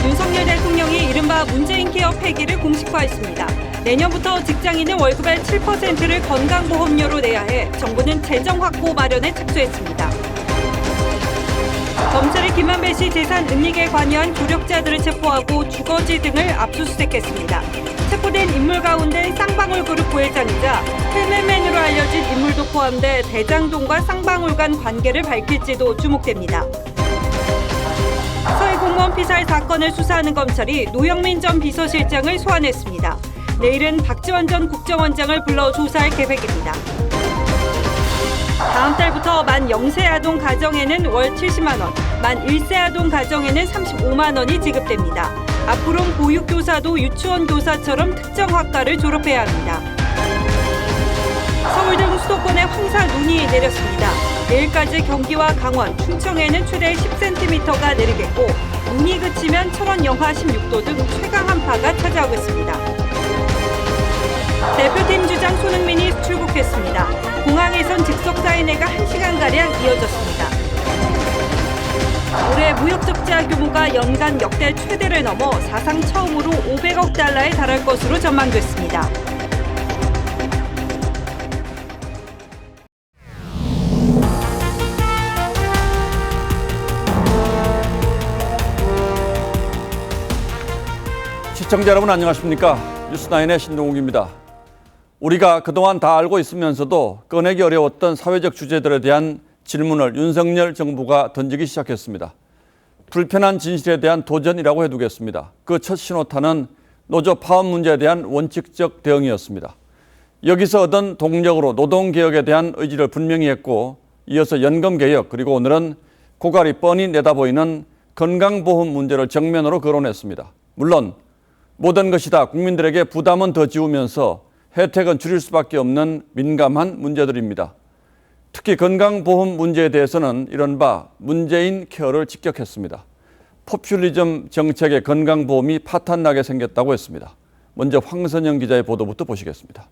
윤석열 대통령이 이른바 문재인 케어 폐기를 공식화했습니다. 내년부터 직장인은 월급의 7%를 건강보험료로 내야 해 정부는 재정 확보 마련에 착수했습니다. 검찰이 김만배 씨 재산 은닉에 관여한 조력자들을 체포하고 주거지 등을 압수수색했습니다. 체포된 인물 가운데 쌍방울그룹 부회장이자 헬멧맨으로 알려진 인물도 포함돼 대장동과 쌍방울 간 관계를 밝힐지도 주목됩니다. 서해 공무원 피살 사건을 수사하는 검찰이 노영민 전 비서실장을 소환했습니다. 내일은 박지원 전 국정원장을 불러 조사할 계획입니다. 다음 달부터 만 0세 아동 가정에는 월 70만 원, 만 1세 아동 가정에는 35만 원이 지급됩니다. 앞으로는 보육교사도 유치원 교사처럼 특정 학과를 졸업해야 합니다. 서울 등 수도권에 황사 눈이 내렸습니다. 내일까지 경기와 강원, 충청에는 최대 10cm가 내리겠고 눈이 그치면 철원 영하 16도 등 최강 한파가 찾아오겠습니다. 대표팀 주장 손흥민이 출국했습니다. 공항에선 즉석 사인회가 1시간가량 이어졌습니다. 올해 무역 적자 규모가 연간 역대 최대를 넘어 사상 처음으로 500억 달러에 달할 것으로 전망됐습니다. 시청자 여러분 안녕하십니까? 뉴스9의 신동욱입니다. 우리가 그동안 다 알고 있으면서도 꺼내기 어려웠던 사회적 주제들에 대한 질문을 윤석열 정부가 던지기 시작했습니다. 불편한 진실에 대한 도전이라고 해두겠습니다. 그 첫 신호탄은 노조 파업 문제에 대한 원칙적 대응이었습니다. 여기서 얻은 동력으로 노동개혁에 대한 의지를 분명히 했고 이어서 연금개혁 그리고 오늘은 고갈이 뻔히 내다보이는 건강보험 문제를 정면으로 거론했습니다. 물론 모든 것이 다 국민들에게 부담은 더 지우면서 혜택은 줄일 수밖에 없는 민감한 문제들입니다. 특히 건강보험 문제에 대해서는 이른바 문재인 케어를 직격했습니다. 포퓰리즘 정책의 건강보험이 파탄나게 생겼다고 했습니다. 먼저 황선영 기자의 보도부터 보시겠습니다.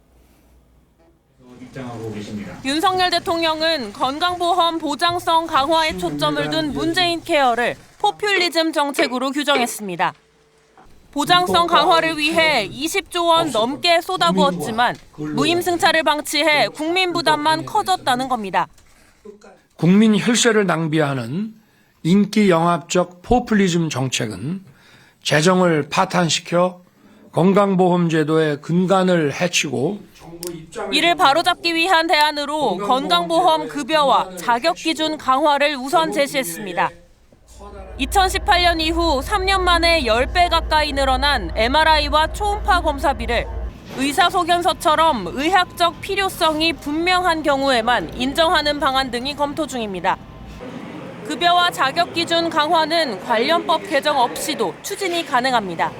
윤석열 대통령은 건강보험 보장성 강화에 초점을 둔 문재인 케어를 포퓰리즘 정책으로 규정했습니다. 보장성 강화를 위해 20조 원 넘게 쏟아부었지만 무임승차를 방치해 국민 부담만 커졌다는 겁니다. 국민 혈세를 낭비하는 인기 영합적 포퓰리즘 정책은 재정을 파탄시켜 건강보험제도의 근간을 해치고 이를 바로잡기 위한 대안으로 건강보험 급여와 자격기준 강화를 우선 제시했습니다. 2018년 이후 3년 만에 10배 가까이 늘어난 MRI와 초음파 검사비를 의사소견서처럼 의학적 필요성이 분명한 경우에만 인정하는 방안 등이 검토 중입니다. 급여와 자격기준 강화는 관련법 개정 없이도 추진이 가능합니다.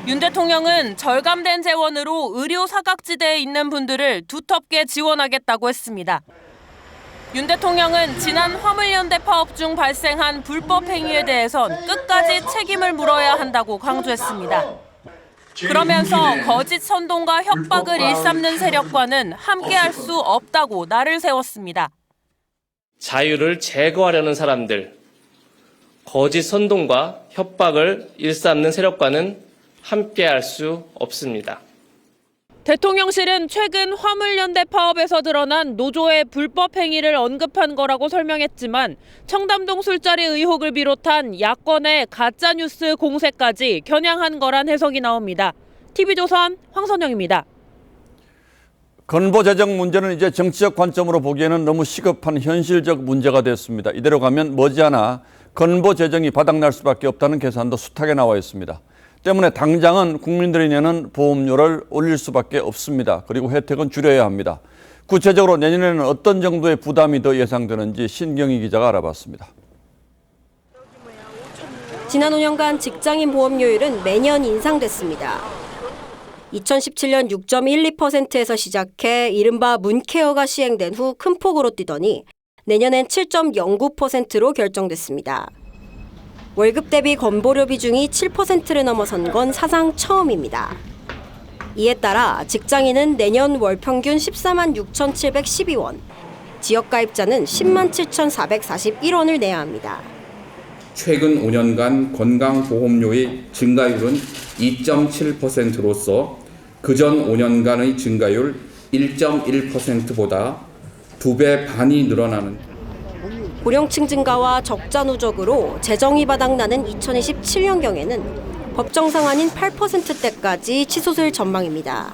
윤 대통령은 절감된 재원으로 의료 사각지대에 있는 분들을 두텁게 지원하겠다고 했습니다. 윤 대통령은 지난 화물연대 파업 중 발생한 불법 행위에 대해선 끝까지 책임을 물어야 한다고 강조했습니다. 그러면서 거짓 선동과 협박을 일삼는 세력과는 함께할 수 없다고 날을 세웠습니다. 자유를 제거하려는 사람들, 거짓 선동과 협박을 일삼는 세력과는 함께할 수 없습니다. 대통령실은 최근 화물연대 파업에서 드러난 노조의 불법 행위를 언급한 거라고 설명했지만 청담동 술자리 의혹을 비롯한 야권의 가짜뉴스 공세까지 겨냥한 거란 해석이 나옵니다. TV조선 황선영입니다. 건보재정 문제는 이제 정치적 관점으로 보기에는 너무 시급한 현실적 문제가 됐습니다. 이대로 가면 머지않아 건보재정이 바닥날 수밖에 없다는 계산도 숱하게 나와 있습니다. 때문에 당장은 국민들이 내는 보험료를 올릴 수밖에 없습니다. 그리고 혜택은 줄여야 합니다. 구체적으로 내년에는 어떤 정도의 부담이 더 예상되는지 신경희 기자가 알아봤습니다. 지난 5년간 직장인 보험료율은 매년 인상됐습니다. 2017년 6.12%에서 시작해 이른바 문케어가 시행된 후 큰 폭으로 뛰더니 내년엔 7.09%로 결정됐습니다. 월급 대비 건보료 비중이 7%를 넘어선 건 사상 처음입니다. 이에 따라 직장인은 내년 월 평균 14만 6,712원, 지역가입자는 10만 7,441원을 내야 합니다. 최근 5년간 건강보험료의 증가율은 2.7%로서 그전 5년간의 증가율 1.1%보다 2배 반이 늘어나는 고령층 증가와 적자 누적으로 재정이 바닥나는 2027년경에는 법정 상한인 8%대까지 치솟을 전망입니다.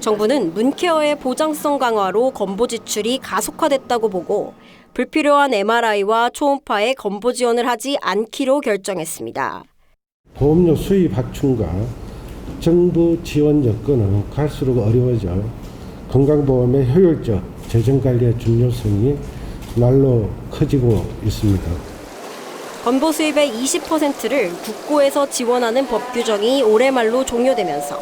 정부는 문케어의 보장성 강화로 건보 지출이 가속화됐다고 보고 불필요한 MRI와 초음파에 건보 지원을 하지 않기로 결정했습니다. 보험료 수입 확충과 정부 지원 여건은 갈수록 어려워져 건강보험의 효율적 재정관리의 중요성이 날로 커지고 있습니다. 건보 수입의 20%를 국고에서 지원하는 법 규정이 올해 말로 종료되면서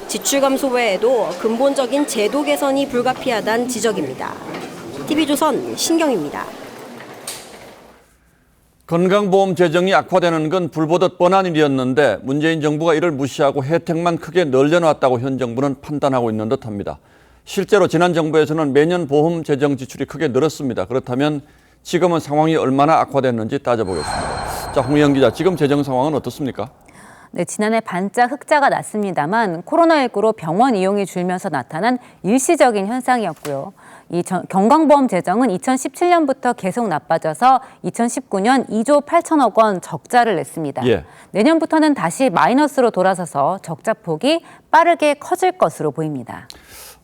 지출 감소 외에도 근본적인 제도 개선이 불가피하다는 지적입니다. TV조선 신경입니다. 건강보험 재정이 악화되는 건 불보듯 뻔한 일이었는데 문재인 정부가 이를 무시하고 혜택만 크게 늘려놨다고 현 정부는 판단하고 있는 듯합니다. 실제로 지난 정부에서는 매년 보험 재정 지출이 크게 늘었습니다. 그렇다면 지금은 상황이 얼마나 악화됐는지 따져보겠습니다. 자, 홍영 기자, 지금 재정 상황은 어떻습니까? 네, 지난해 반짝 흑자가 났습니다만 코로나19로 병원 이용이 줄면서 나타난 일시적인 현상이었고요. 이 건강보험 재정은 2017년부터 계속 나빠져서 2019년 2조 8천억 원 적자를 냈습니다. 예. 내년부터는 다시 마이너스로 돌아서서 적자 폭이 빠르게 커질 것으로 보입니다.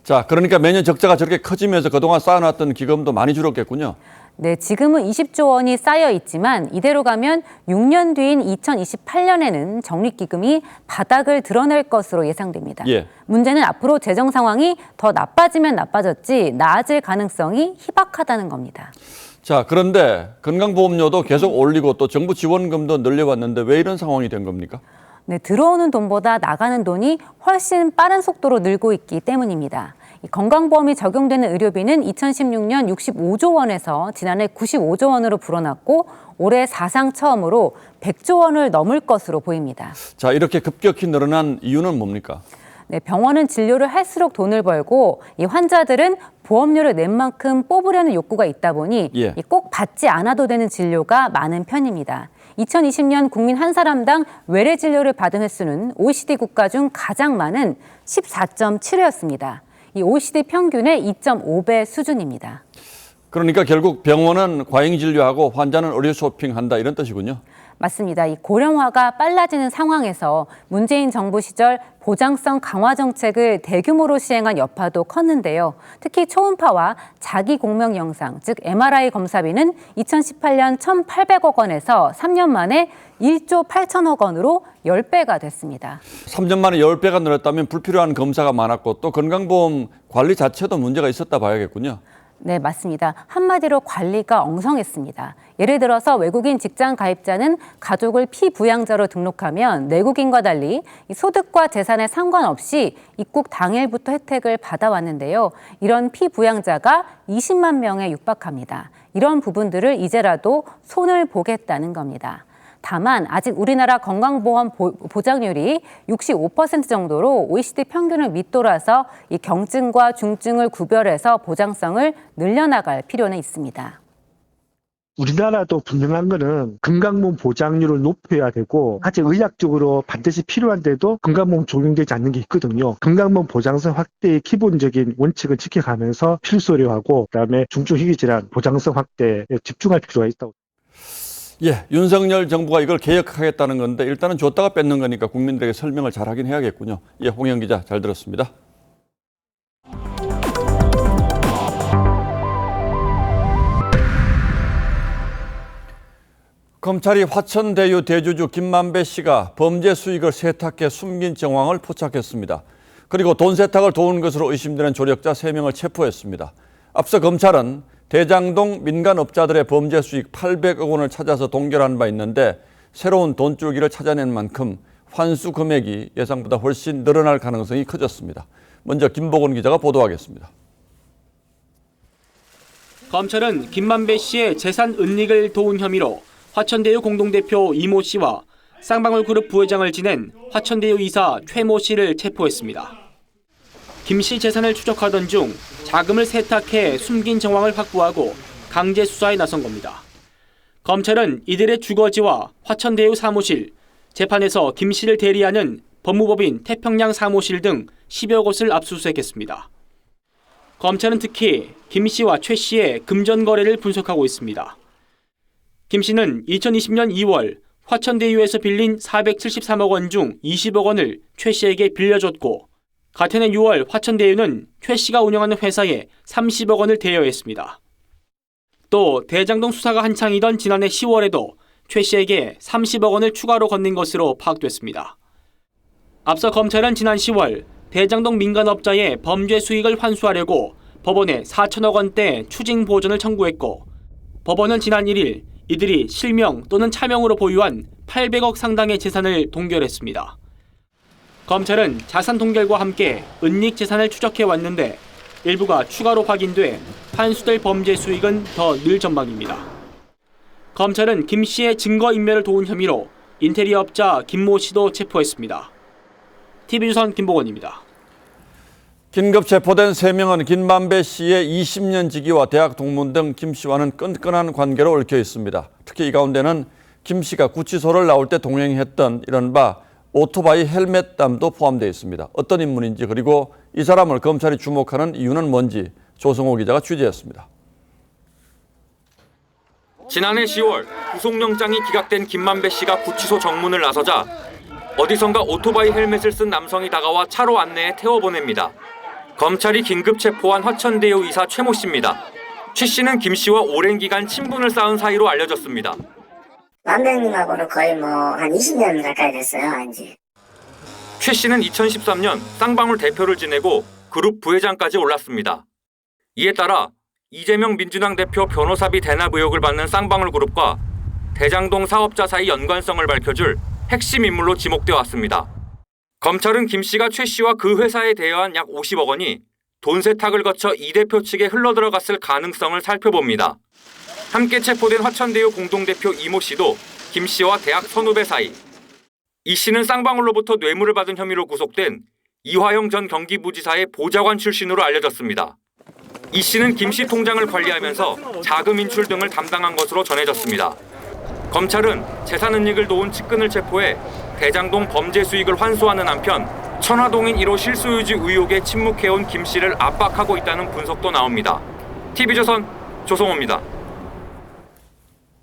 자, 그러니까 매년 적자가 저렇게 커지면서 그동안 쌓아놨던 기금도 많이 줄었겠군요. 네, 지금은 20조 원이 쌓여 있지만 이대로 가면 6년 뒤인 2028년에는 적립기금이 바닥을 드러낼 것으로 예상됩니다. 예. 문제는 앞으로 재정 상황이 더 나빠지면 나빠졌지 나아질 가능성이 희박하다는 겁니다. 자, 그런데 건강보험료도 계속 올리고 또 정부 지원금도 늘려왔는데 왜 이런 상황이 된 겁니까? 네, 들어오는 돈보다 나가는 돈이 훨씬 빠른 속도로 늘고 있기 때문입니다. 이 건강보험이 적용되는 의료비는 2016년 65조 원에서 지난해 95조 원으로 불어났고 올해 사상 처음으로 100조 원을 넘을 것으로 보입니다. 자, 이렇게 급격히 늘어난 이유는 뭡니까? 네, 병원은 진료를 할수록 돈을 벌고 이 환자들은 보험료를 낸 만큼 뽑으려는 욕구가 있다 보니 예. 꼭 받지 않아도 되는 진료가 많은 편입니다. 2020년 국민 한 사람당 외래 진료를 받은 횟수는 OECD 국가 중 가장 많은 14.7회였습니다. 이 OECD 평균의 2.5배 수준입니다. 그러니까 결국 병원은 과잉 진료하고 환자는 의료 쇼핑한다 이런 뜻이군요. 맞습니다. 이 고령화가 빨라지는 상황에서 문재인 정부 시절 보장성 강화 정책을 대규모로 시행한 여파도 컸는데요. 특히 초음파와 자기 공명 영상, 즉 MRI 검사비는 2018년 1,800억 원에서 3년 만에 1조 8천억 원으로 10배가 됐습니다. 3년 만에 10배가 늘었다면 불필요한 검사가 많았고 또 건강보험 관리 자체도 문제가 있었다 봐야겠군요. 네, 맞습니다. 한마디로 관리가 엉성했습니다. 예를 들어서 외국인 직장 가입자는 가족을 피부양자로 등록하면 내국인과 달리 소득과 재산에 상관없이 입국 당일부터 혜택을 받아왔는데요. 이런 피부양자가 20만 명에 육박합니다. 이런 부분들을 이제라도 손을 보겠다는 겁니다. 다만 아직 우리나라 건강보험 보장률이 65% 정도로 OECD 평균을 밑돌아서 이 경증과 중증을 구별해서 보장성을 늘려나갈 필요는 있습니다. 우리나라도 분명한 거는 건강보험 보장률을 높여야 되고 아직 의학적으로 반드시 필요한데도 건강보험 적용되지 않는 게 있거든요. 건강보험 보장성 확대의 기본적인 원칙을 지켜가면서 필수 의료하고 그다음에 중증희귀질환 보장성 확대에 집중할 필요가 있다고. 예, 윤석열 정부가 이걸 개혁하겠다는 건데 일단은 줬다가 뺏는 거니까 국민들에게 설명을 잘 하긴 해야겠군요. 예, 홍영 기자 잘 들었습니다. 검찰이 화천대유 대주주 김만배 씨가 범죄 수익을 세탁해 숨긴 정황을 포착했습니다. 그리고 돈 세탁을 도운 것으로 의심되는 조력자 3명을 체포했습니다. 앞서 검찰은 대장동 민간업자들의 범죄 수익 800억 원을 찾아서 동결한 바 있는데 새로운 돈줄기를 찾아낸 만큼 환수 금액이 예상보다 훨씬 늘어날 가능성이 커졌습니다. 먼저 김보건 기자가 보도하겠습니다. 검찰은 김만배 씨의 재산 은닉을 도운 혐의로 화천대유 공동대표 이모 씨와 쌍방울그룹 부회장을 지낸 화천대유 이사 최모 씨를 체포했습니다. 김 씨 재산을 추적하던 중 자금을 세탁해 숨긴 정황을 확보하고 강제 수사에 나선 겁니다. 검찰은 이들의 주거지와 화천대유 사무실, 재판에서 김 씨를 대리하는 법무법인 태평양 사무실 등 10여 곳을 압수수색했습니다. 검찰은 특히 김 씨와 최 씨의 금전 거래를 분석하고 있습니다. 김 씨는 2020년 2월 화천대유에서 빌린 473억 원 중 20억 원을 최 씨에게 빌려줬고, 같은 해 6월 화천대유는 최 씨가 운영하는 회사에 30억 원을 대여했습니다. 또 대장동 수사가 한창이던 지난해 10월에도 최 씨에게 30억 원을 추가로 건넨 것으로 파악됐습니다. 앞서 검찰은 지난 10월 대장동 민간업자의 범죄 수익을 환수하려고 법원에 4천억 원대 추징 보전을 청구했고, 법원은 지난 1일 이들이 실명 또는 차명으로 보유한 800억 상당의 재산을 동결했습니다. 검찰은 자산 동결과 함께 은닉 재산을 추적해 왔는데 일부가 추가로 확인돼 환수될 범죄 수익은 더 늘 전망입니다. 검찰은 김 씨의 증거인멸을 도운 혐의로 인테리어 업자 김모 씨도 체포했습니다. TV조선 김보건입니다. 긴급 체포된 3명은 김만배 씨의 20년 지기와 대학 동문 등 김 씨와는 끈끈한 관계로 얽혀 있습니다. 특히 이 가운데는 김 씨가 구치소를 나올 때 동행했던 이른바 오토바이 헬멧담도 포함되어 있습니다. 어떤 인물인지, 그리고 이 사람을 검찰이 주목하는 이유는 뭔지 조성호 기자가 취재했습니다. 지난해 10월 구속영장이 기각된 김만배 씨가 구치소 정문을 나서자 어디선가 오토바이 헬멧을 쓴 남성이 다가와 차로 안내해 태워보냅니다. 검찰이 긴급 체포한 화천대유 이사 최모 씨입니다. 최 씨는 김 씨와 오랜 기간 친분을 쌓은 사이로 알려졌습니다. 만배님하고는 거의 한 20년 가까이 됐어요, 안지. 최 씨는 2013년 쌍방울 대표를 지내고 그룹 부회장까지 올랐습니다. 이에 따라 이재명 민주당 대표 변호사비 대납 의혹을 받는 쌍방울 그룹과 대장동 사업자 사이 연관성을 밝혀줄 핵심 인물로 지목돼 왔습니다. 검찰은 김 씨가 최 씨와 그 회사에 대여한 약 50억 원이 돈 세탁을 거쳐 이 대표 측에 흘러들어갔을 가능성을 살펴봅니다. 함께 체포된 화천대유 공동대표 이모 씨도 김 씨와 대학 선후배 사이. 이 씨는 쌍방울로부터 뇌물을 받은 혐의로 구속된 이화영 전 경기부지사의 보좌관 출신으로 알려졌습니다. 이 씨는 김 씨 통장을 관리하면서 자금 인출 등을 담당한 것으로 전해졌습니다. 검찰은 재산 은닉을 도운 측근을 체포해 대장동 범죄 수익을 환수하는 한편 천화동인 1호 실소유주 의혹에 침묵해온 김 씨를 압박하고 있다는 분석도 나옵니다. TV조선 조성호입니다.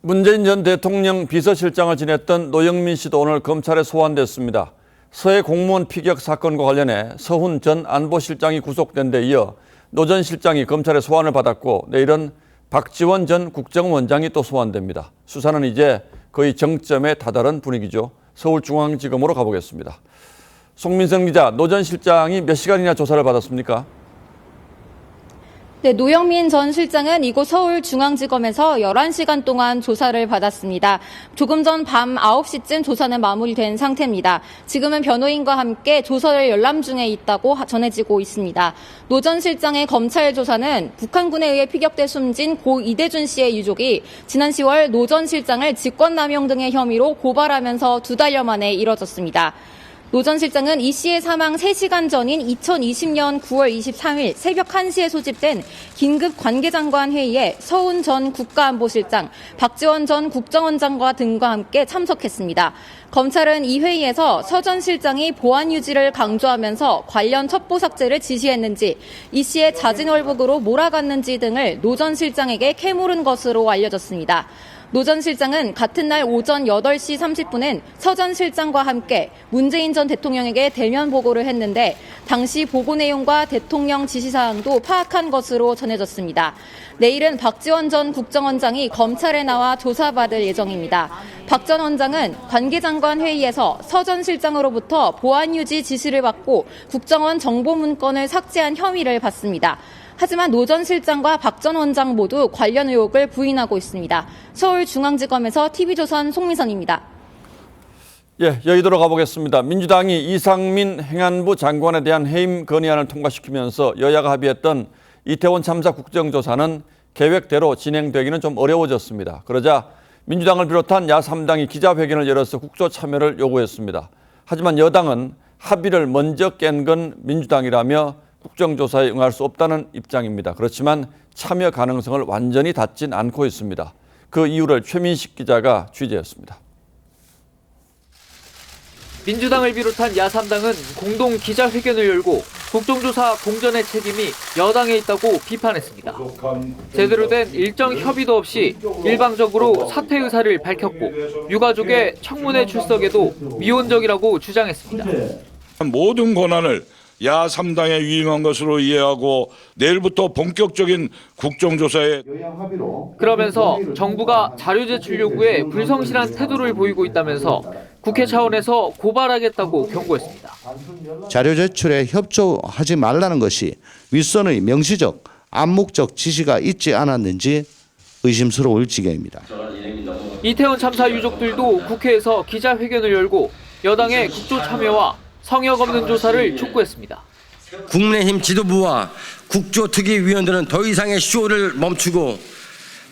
문재인 전 대통령 비서실장을 지냈던 노영민 씨도 오늘 검찰에 소환됐습니다. 서해 공무원 피격 사건과 관련해 서훈 전 안보실장이 구속된 데 이어 노 전 실장이 검찰에 소환을 받았고, 내일은 박지원 전 국정원장이 또 소환됩니다. 수사는 이제 거의 정점에 다다른 분위기죠. 서울중앙지검으로 가보겠습니다. 송민성 기자, 노 전 실장이 몇 시간이나 조사를 받았습니까? 네, 노영민 전 실장은 이곳 서울중앙지검에서 11시간 동안 조사를 받았습니다. 조금 전 밤 9시쯤 조사는 마무리된 상태입니다. 지금은 변호인과 함께 조서를 열람 중에 있다고 전해지고 있습니다. 노 전 실장의 검찰 조사는 북한군에 의해 피격돼 숨진 고 이대준 씨의 유족이 지난 10월 노 전 실장을 직권남용 등의 혐의로 고발하면서 2달여 만에 이뤄졌습니다. 노 전 실장은 이 씨의 사망 3시간 전인 2020년 9월 23일 새벽 1시에 소집된 긴급 관계장관 회의에 서훈 전 국가안보실장, 박지원 전 국정원장과 등과 함께 참석했습니다. 검찰은 이 회의에서 서 전 실장이 보안 유지를 강조하면서 관련 첩보 삭제를 지시했는지, 이 씨의 자진월북으로 몰아갔는지 등을 노 전 실장에게 캐물은 것으로 알려졌습니다. 노 전 실장은 같은 날 오전 8시 30분엔 서 전 실장과 함께 문재인 전 대통령에게 대면 보고를 했는데, 당시 보고 내용과 대통령 지시사항도 파악한 것으로 전해졌습니다. 내일은 박지원 전 국정원장이 검찰에 나와 조사받을 예정입니다. 박 전 원장은 관계장관 회의에서 서 전 실장으로부터 보안 유지 지시를 받고 국정원 정보 문건을 삭제한 혐의를 받습니다. 하지만 노 전 실장과 박 전 원장 모두 관련 의혹을 부인하고 있습니다. 서울중앙지검에서 TV조선 송미선입니다. 예, 여의도로 가보겠습니다. 민주당이 이상민 행안부 장관에 대한 해임 건의안을 통과시키면서 여야가 합의했던 이태원 참사 국정조사는 계획대로 진행되기는 좀 어려워졌습니다. 그러자 민주당을 비롯한 야3당이 기자회견을 열어서 국조 참여를 요구했습니다. 하지만 여당은 합의를 먼저 깬 건 민주당이라며 국정조사에 응할 수 없다는 입장입니다. 그렇지만 참여 가능성을 완전히 닫진 않고 있습니다. 그 이유를 최민식 기자가 취재했습니다. 민주당을 비롯한 야3당은 공동 기자회견을 열고 국정조사 공전의 책임이 여당에 있다고 비판했습니다. 제대로 된 일정 협의도 없이 일방적으로 사퇴 의사를 밝혔고 유가족의 청문회 출석에도 미온적이라고 주장했습니다. 모든 권한을 야3당에 위임한 것으로 이해하고 내일부터 본격적인 국정조사에 그러면서 정부가 자료 제출 요구에 불성실한 태도를 보이고 있다면서 국회 차원에서 고발하겠다고 경고했습니다. 자료 제출에 협조하지 말라는 것이 윗선의 명시적, 암묵적 지시가 있지 않았는지 의심스러울 지경입니다. 이태원 참사 유족들도 국회에서 기자회견을 열고 여당의 국조 참여와 성역 없는 조사를 촉구했습니다. 국민의힘 지도부와 국조특위위원들은 더 이상의 쇼를 멈추고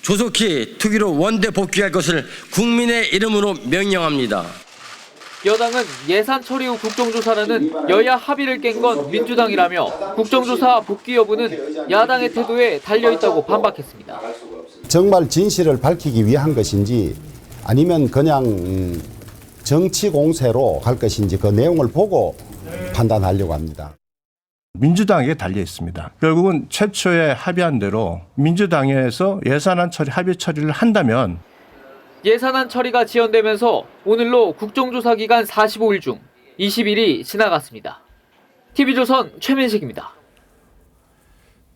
조속히 특위로 원대 복귀할 것을 국민의 이름으로 명령합니다. 여당은 예산 처리 후 국정조사라는 여야 합의를 깬 건 민주당이라며 국정조사 복귀 여부는 야당의 태도에 달려있다고 반박했습니다. 정말 진실을 밝히기 위한 것인지 아니면 그냥 정치 공세로 갈 것인지 그 내용을 보고 판단하려고 합니다. 민주당에게 달려 있습니다. 결국은 최초에 합의한 대로 민주당에서 예산안 처리 합의 처리를 한다면 예산안 처리가 지연되면서 오늘로 국정조사 기간 45일 중 20일이 지나갔습니다. TV조선 최민식입니다.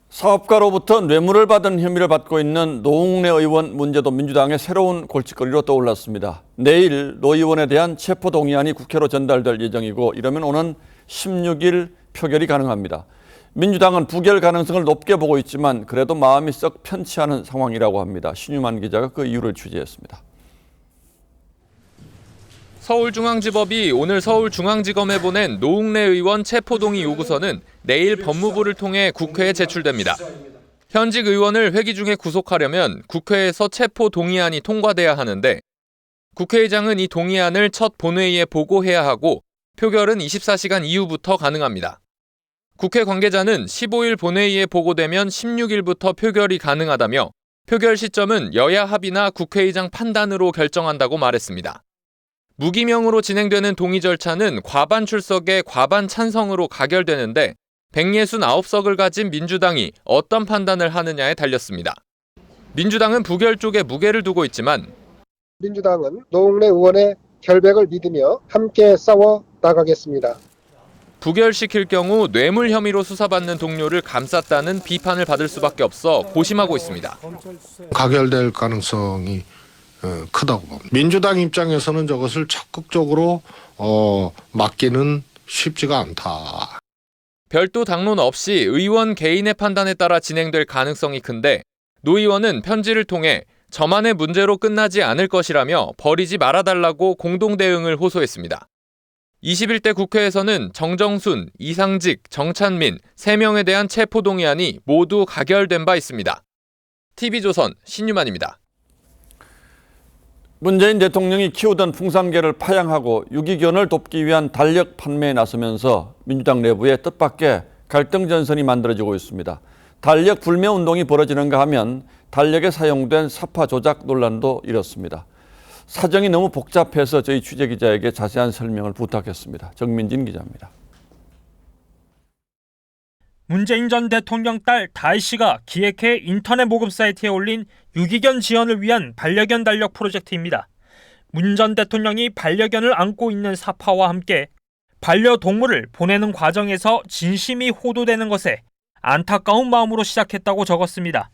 사업가로부터 뇌물을 받은 혐의를 받고 있는 노웅래 의원 문제도 민주당의 새로운 골칫거리로 떠올랐습니다. 내일 노 의원에 대한 체포동의안이 국회로 전달될 예정이고 이러면 오는 16일 표결이 가능합니다. 민주당은 부결 가능성을 높게 보고 있지만 그래도 마음이 썩 편치 않은 상황이라고 합니다. 신유만 기자가 그 이유를 취재했습니다. 서울중앙지법이 오늘 서울중앙지검에 보낸 노웅래 의원 체포동의 요구서는 내일 법무부를 통해 국회에 제출됩니다. 현직 의원을 회기 중에 구속하려면 국회에서 체포동의안이 통과돼야 하는데 국회의장은 이 동의안을 첫 본회의에 보고해야 하고 표결은 24시간 이후부터 가능합니다. 국회 관계자는 15일 본회의에 보고되면 16일부터 표결이 가능하다며 표결 시점은 여야 합의나 국회의장 판단으로 결정한다고 말했습니다. 무기명으로 진행되는 동의 절차는 과반 출석에 과반 찬성으로 가결되는데 169석을 가진 민주당이 어떤 판단을 하느냐에 달렸습니다. 민주당은 부결 쪽에 무게를 두고 있지만 민주당은 노웅래 의원의 결백을 믿으며 함께 싸워 나가겠습니다. 부결시킬 경우 뇌물 혐의로 수사받는 동료를 감쌌다는 비판을 받을 수밖에 없어 고심하고 있습니다. 가결될 가능성이 크다고 봅니다. 민주당 입장에서는 저것을 적극적으로 막기는 쉽지가 않다. 별도 당론 없이 의원 개인의 판단에 따라 진행될 가능성이 큰데 노 의원은 편지를 통해 저만의 문제로 끝나지 않을 것이라며 버리지 말아달라고 공동대응을 호소했습니다. 21대 국회에서는 정정순, 이상직, 정찬민 3명에 대한 체포동의안이 모두 가결된 바 있습니다. TV조선 신유만입니다. 문재인 대통령이 키우던 풍산개를 파양하고 유기견을 돕기 위한 달력 판매에 나서면서 민주당 내부에 뜻밖의 갈등 전선이 만들어지고 있습니다. 달력 불매 운동이 벌어지는가 하면 달력에 사용된 사파 조작 논란도 일었습니다. 사정이 너무 복잡해서 저희 취재기자에게 자세한 설명을 부탁했습니다. 정민진 기자입니다. 문재인 전 대통령 딸 다희 씨가 기획해 인터넷 모금 사이트에 올린 유기견 지원을 위한 반려견 달력 프로젝트입니다. 문 전 대통령이 반려견을 안고 있는 사파와 함께 반려동물을 보내는 과정에서 진심이 호도되는 것에 안타까운 마음으로 시작했다고 적었습니다.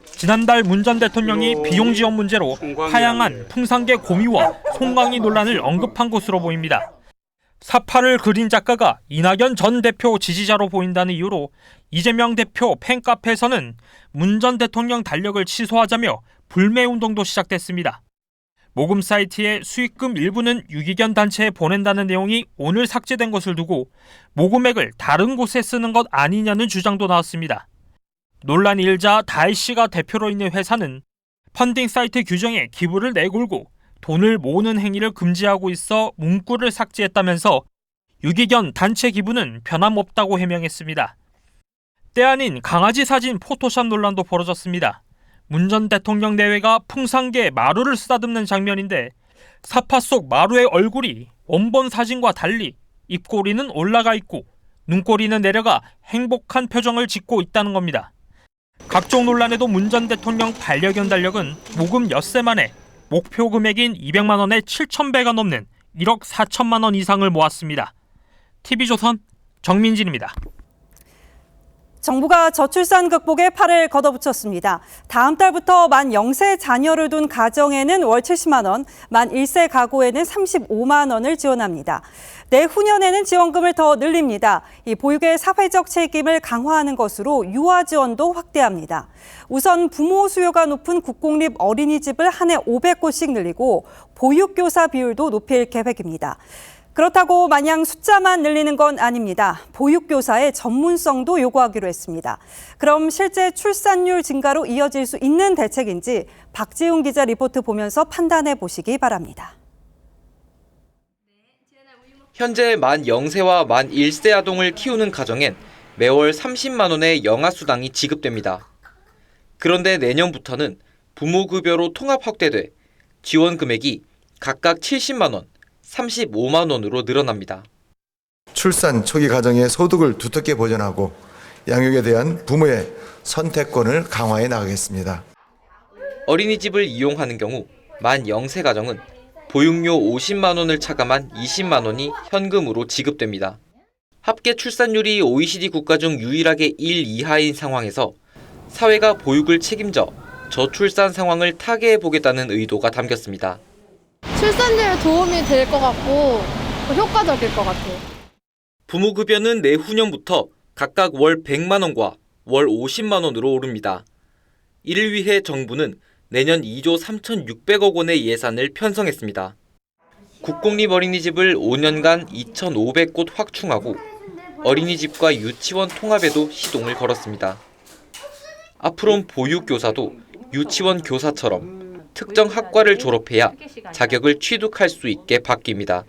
지난달 문 전 대통령이 비용 지원 문제로 파양한 풍산개 고미와 송강이 논란을 언급한 것으로 보입니다. 사파를 그린 작가가 이낙연 전 대표 지지자로 보인다는 이유로 이재명 대표 팬카페에서는 문 전 대통령 달력을 취소하자며 불매운동도 시작됐습니다. 모금 사이트의 수익금 일부는 유기견 단체에 보낸다는 내용이 오늘 삭제된 것을 두고 모금액을 다른 곳에 쓰는 것 아니냐는 주장도 나왔습니다. 논란이 일자 다희 씨가 대표로 있는 회사는 펀딩 사이트 규정에 기부를 내걸고 돈을 모으는 행위를 금지하고 있어 문구를 삭제했다면서 유기견 단체 기부는 변함없다고 해명했습니다. 때 아닌 강아지 사진 포토샵 논란도 벌어졌습니다. 문 전 대통령 내외가 풍산계에 마루를 쓰다듬는 장면인데 사파 속 마루의 얼굴이 원본 사진과 달리 입꼬리는 올라가 있고 눈꼬리는 내려가 행복한 표정을 짓고 있다는 겁니다. 각종 논란에도 문 전 대통령 반려견 달력은 모금 엿새 만에 목표 금액인 200만 원에 7,000배가 넘는 1억 4천만 원 이상을 모았습니다. TV조선 정민진입니다. 정부가 저출산 극복에 팔을 걷어붙였습니다. 다음 달부터 만 0세 자녀를 둔 가정에는 월 70만 원, 만 1세 가구에는 35만 원을 지원합니다. 내후년에는 지원금을 더 늘립니다. 이 보육의 사회적 책임을 강화하는 것으로 유아 지원도 확대합니다. 우선 부모 수요가 높은 국공립 어린이집을 한 해 500곳씩 늘리고 보육교사 비율도 높일 계획입니다. 그렇다고 마냥 숫자만 늘리는 건 아닙니다. 보육교사의 전문성도 요구하기로 했습니다. 그럼 실제 출산율 증가로 이어질 수 있는 대책인지 박지훈 기자 리포트 보면서 판단해 보시기 바랍니다. 현재 만 0세와 만 1세 아동을 키우는 가정엔 매월 30만 원의 영아수당이 지급됩니다. 그런데 내년부터는 부모급여로 통합 확대돼 지원 금액이 각각 70만 원, 35만 원으로 늘어납니다. 출산 초기 가정의 소득을 두텁게 보전하고 양육에 대한 부모의 선택권을 강화해 나가겠습니다. 어린이집을 이용하는 경우 만 0세 가정은 보육료 50만 원을 차감한 20만 원이 현금으로 지급됩니다. 합계 출산율이 OECD 국가 중 유일하게 1 이하인 상황에서 사회가 보육을 책임져 저출산 상황을 타개해 보겠다는 의도가 담겼습니다. 출산율에 도움이 될 것 같고 효과적일 것 같아요. 부모급여는 내후년부터 각각 월 100만 원과 월 50만 원으로 오릅니다. 이를 위해 정부는 내년 2조 3,600억 원의 예산을 편성했습니다. 국공립 어린이집을 5년간 2,500곳 확충하고 어린이집과 유치원 통합에도 시동을 걸었습니다. 앞으로는 보육교사도 유치원 교사처럼 특정 학과를 졸업해야 자격을 취득할 수 있게 바뀝니다.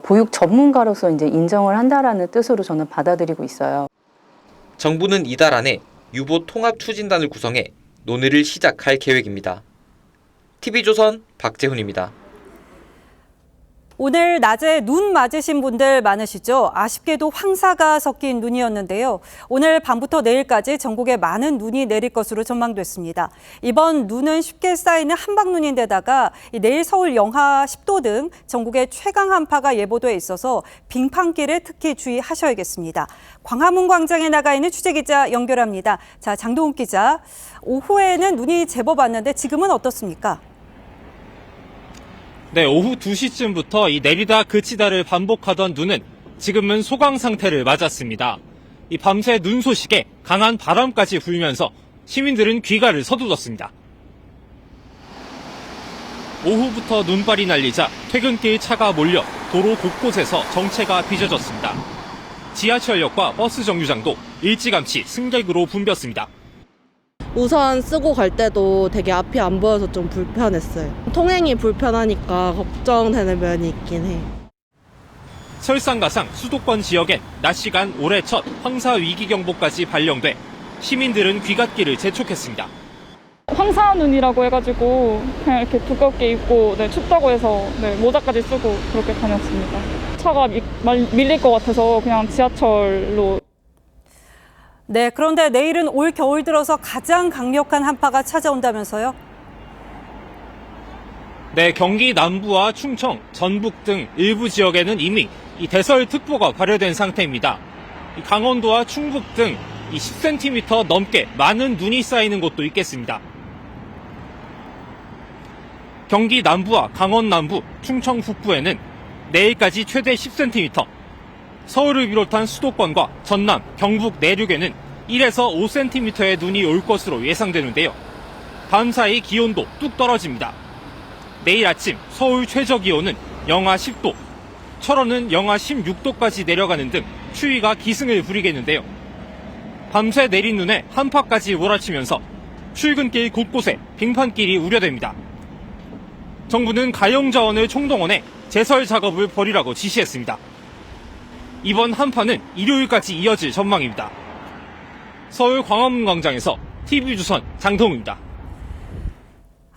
보육 전문가로서 이제 인정을 한다라는 뜻으로 저는 받아들이고 있어요. 정부는 이달 안에 유보 통합 추진단을 구성해 논의를 시작할 계획입니다. TV조선 박재훈입니다. 오늘 낮에 눈 맞으신 분들 많으시죠? 아쉽게도 황사가 섞인 눈이었는데요. 오늘 밤부터 내일까지 전국에 많은 눈이 내릴 것으로 전망됐습니다. 이번 눈은 쉽게 쌓이는 한방눈인데다가 내일 서울 영하 10도 등 전국에 최강 한파가 예보돼 있어서 빙판길에 특히 주의하셔야겠습니다. 광화문 광장에 나가 있는 취재기자 연결합니다. 자, 장동훈 기자, 오후에는 눈이 제법 왔는데 지금은 어떻습니까? 네, 오후 2시쯤부터 이 내리다 그치다를 반복하던 눈은 지금은 소강 상태를 맞았습니다. 이 밤새 눈 소식에 강한 바람까지 불면서 시민들은 귀가를 서둘렀습니다. 오후부터 눈발이 날리자 퇴근길 차가 몰려 도로 곳곳에서 정체가 빚어졌습니다. 지하철역과 버스 정류장도 일찌감치 승객으로 붐볐습니다. 우산 쓰고 갈 때도 되게 앞이 안 보여서 좀 불편했어요. 통행이 불편하니까 걱정되는 면이 있긴 해요. 설상가상 수도권 지역엔 낮 시간 올해 첫 황사 위기경보까지 발령돼 시민들은 귀갓길을 재촉했습니다. 황사눈이라고 해가지고 그냥 이렇게 두껍게 입고 춥다고 해서 모자까지 쓰고 그렇게 다녔습니다. 차가 밀릴 것 같아서 그냥 지하철로. 네, 그런데 내일은 올 겨울 들어서 가장 강력한 한파가 찾아온다면서요? 네, 경기 남부와 충청, 전북 등 일부 지역에는 이미 이 대설특보가 발효된 상태입니다. 강원도와 충북 등 이 10cm 넘게 많은 눈이 쌓이는 곳도 있겠습니다. 경기 남부와 강원 남부, 충청 북부에는 내일까지 최대 10cm, 서울을 비롯한 수도권과 전남, 경북 내륙에는 1에서 5cm의 눈이 올 것으로 예상되는데요. 밤사이 기온도 뚝 떨어집니다. 내일 아침 서울 최저 기온은 영하 10도, 철원은 영하 16도까지 내려가는 등 추위가 기승을 부리겠는데요. 밤새 내린 눈에 한파까지 몰아치면서 출근길 곳곳에 빙판길이 우려됩니다. 정부는 가용자원을 총동원해 제설 작업을 벌이라고 지시했습니다. 이번 한파는 일요일까지 이어질 전망입니다. 서울 광화문 광장에서 TV조선 장동우입니다.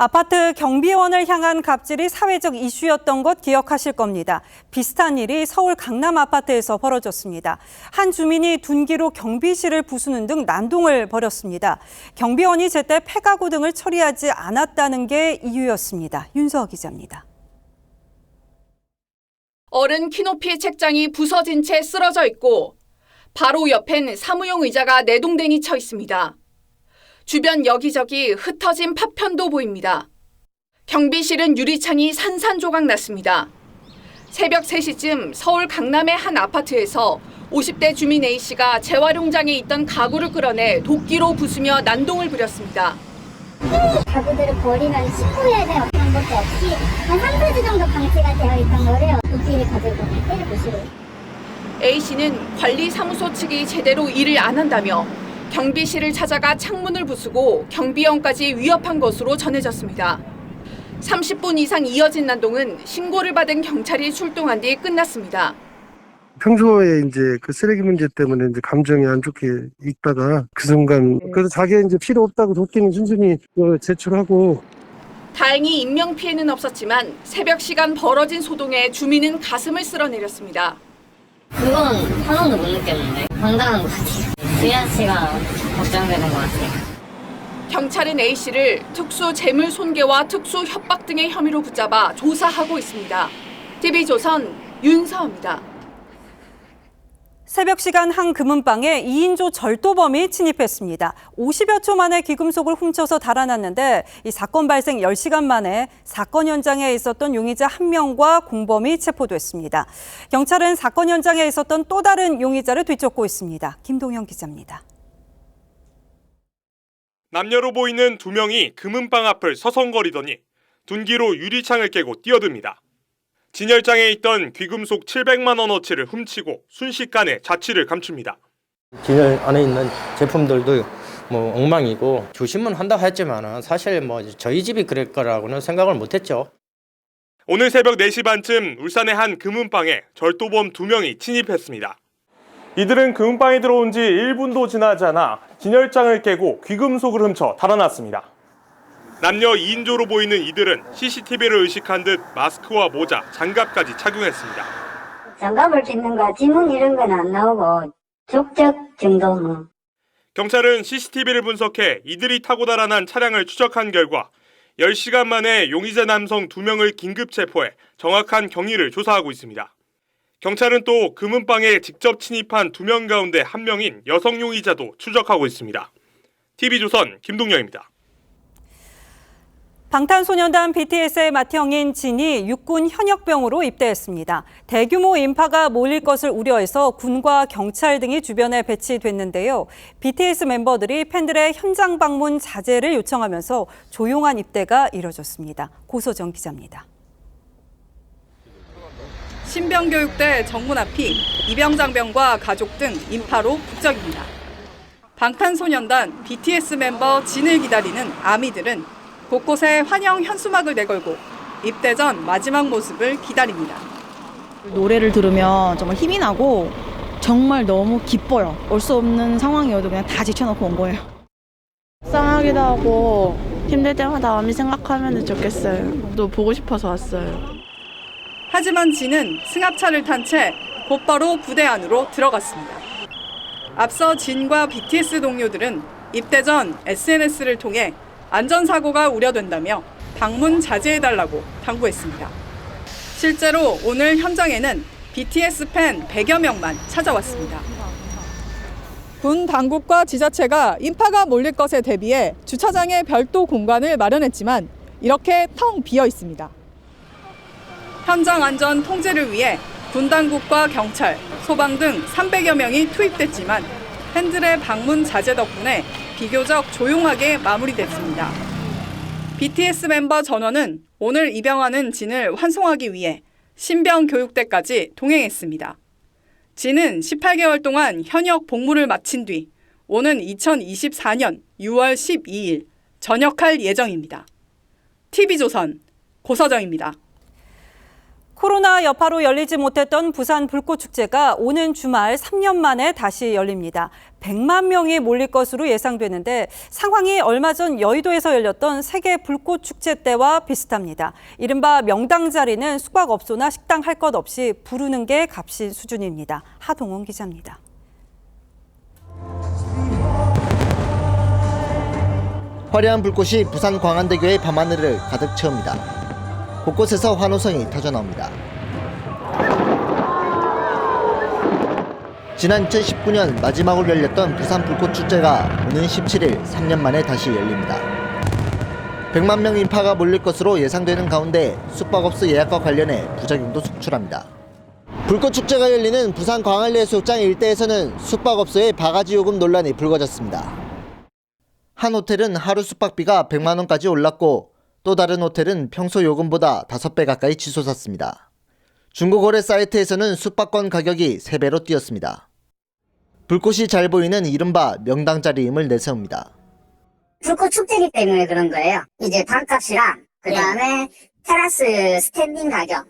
아파트 경비원을 향한 갑질이 사회적 이슈였던 것 기억하실 겁니다. 비슷한 일이 서울 강남 아파트에서 벌어졌습니다. 한 주민이 둔기로 경비실을 부수는 등 난동을 벌였습니다. 경비원이 제때 폐가구 등을 처리하지 않았다는 게 이유였습니다. 윤서아 기자입니다. 어른 키높이의 책장이 부서진 채 쓰러져 있고 바로 옆엔 사무용 의자가 내동댕이 쳐 있습니다. 주변 여기저기 흩어진 파편도 보입니다. 경비실은 유리창이 산산조각 났습니다. 새벽 3시쯤 서울 강남의 한 아파트에서 50대 주민 A씨가 재활용장에 있던 가구를 끌어내 도끼로 부수며 난동을 부렸습니다. 가구들을 버리면 신고해야 돼요. 그런 것도 없이 한 3-4주 정도 방치가 되어 있던 거를 도끼를 가지고 때려 부수고. A씨는 관리사무소 측이 제대로 일을 안 한다며 경비실을 찾아가 창문을 부수고 경비원까지 위협한 것으로 전해졌습니다. 30분 이상 이어진 난동은 신고를 받은 경찰이 출동한 뒤 끝났습니다. 평소에 이제 그 쓰레기 문제 때문에 이제 감정이 안 좋게 있다가 그 순간 그래서 자기가 이제 필요 없다고 도끼는 순순히 제출하고. 다행히 인명 피해는 없었지만 새벽 시간 벌어진 소동에 주민은 가슴을 쓸어내렸습니다. 그건 하나도 못 느꼈는데 황당한 거지. 수현 씨가 걱정되는 것 같아요. 경찰은 A씨를 특수 재물 손괴와 특수 협박 등의 혐의로 붙잡아 조사하고 있습니다. TV조선 윤서아입니다. 새벽 시간 한 금은방에 2인조 절도범이 침입했습니다. 50여 초 만에 귀금속을 훔쳐서 달아났는데 이 사건 발생 10시간 만에 사건 현장에 있었던 용의자 1명과 공범이 체포됐습니다. 경찰은 사건 현장에 있었던 또 다른 용의자를 뒤쫓고 있습니다. 김동현 기자입니다. 남녀로 보이는 2명이 금은방 앞을 서성거리더니 둔기로 유리창을 깨고 뛰어듭니다. 진열장에 있던 귀금속 700만 원어치를 훔치고 순식간에 자취를 감춥니다. 진열 안에 있는 제품들도 뭐 엉망이고 조심은 한다 했지만 사실 뭐 저희 집이 그럴 거라고는 생각을 못했죠. 오늘 새벽 4시 반쯤 울산의 한 금은방에 절도범 2명이 침입했습니다. 이들은 금은방에 들어온 지 1분도 지나지 않아 진열장을 깨고 귀금속을 훔쳐 달아났습니다. 남녀 2인조로 보이는 이들은 CCTV를 의식한 듯 마스크와 모자, 장갑까지 착용했습니다. 장갑을 끼는 거, 지문 이런 건 안 나오고 족적 정도 뭐. 경찰은 CCTV를 분석해 이들이 타고 달아난 차량을 추적한 결과 10시간 만에 용의자 남성 2명을 긴급 체포해 정확한 경위를 조사하고 있습니다. 경찰은 또 금은방에 직접 침입한 2명 가운데 1명인 여성 용의자도 추적하고 있습니다. TV조선 김동영입니다. 방탄소년단 BTS의 맏형인 진이 육군 현역병으로 입대했습니다. 대규모 인파가 몰릴 것을 우려해서 군과 경찰 등이 주변에 배치됐는데요. BTS 멤버들이 팬들의 현장 방문 자제를 요청하면서 조용한 입대가 이뤄졌습니다. 고소정 기자입니다. 신병교육대 정문 앞이 입영장병과 가족 등 인파로 북적입니다. 방탄소년단 BTS 멤버 진을 기다리는 아미들은 곳곳에 환영 현수막을 내걸고 입대 전 마지막 모습을 기다립니다. 노래를 들으면 정말 힘이 나고 정말 너무 기뻐요. 올 수 없는 상황이어도 그냥 다 지쳐놓고 온 거예요. 속상하기도 하고 힘들 때마다 아미 생각하면 좋겠어요. 또 보고 싶어서 왔어요. 하지만 진은 승합차를 탄 채 곧바로 부대 안으로 들어갔습니다. 앞서 진과 BTS 동료들은 입대 전 SNS를 통해 안전사고가 우려된다며 방문 자제해달라고 당부했습니다. 실제로 오늘 현장에는 BTS 팬 100여 명만 찾아왔습니다. 군 당국과 지자체가 인파가 몰릴 것에 대비해 주차장에 별도 공간을 마련했지만 이렇게 텅 비어 있습니다. 현장 안전 통제를 위해 군 당국과 경찰, 소방 등 300여 명이 투입됐지만 팬들의 방문 자제 덕분에 비교적 조용하게 마무리됐습니다. BTS 멤버 전원은 오늘 입영하는 진을 환송하기 위해 신병교육대까지 동행했습니다. 진은 18개월 동안 현역 복무를 마친 뒤 오는 2024년 6월 12일 전역할 예정입니다. TV조선 고서정입니다. 코로나 코로나 여파로 열리지 못했던 부산 불꽃축제가 오는 주말 3년 만에 다시 열립니다. 100만 명이 몰릴 것으로 예상되는데 상황이 얼마 전 여의도에서 열렸던 세계 불꽃축제 때와 비슷합니다. 이른바 명당 자리는 숙박업소나 식당 할 것 없이 부르는 게 값인 수준입니다. 하동원 기자입니다. 화려한 불꽃이 부산 광안대교의 밤하늘을 가득 채웁니다. 곳곳에서 환호성이 터져나옵니다. 지난 2019년 마지막으로 열렸던 부산 불꽃축제가 오는 17일 3년 만에 다시 열립니다. 100만 명 인파가 몰릴 것으로 예상되는 가운데 숙박업소 예약과 관련해 부작용도 속출합니다. 불꽃축제가 열리는 부산 광안리해수욕장 일대에서는 숙박업소의 바가지 요금 논란이 불거졌습니다. 한 호텔은 하루 숙박비가 100만 원까지 올랐고 또 다른 호텔은 평소 요금보다 5배 가까이 치솟았습니다. 중고거래 사이트에서는 숙박권 가격이 3배로 뛰었습니다. 불꽃이 잘 보이는 이른바 명당 자리임을 내세웁니다. 불꽃 축제이기 때문에 그런 거예요. 이제 방값이랑 그다음에 테라스 스탠딩 가격.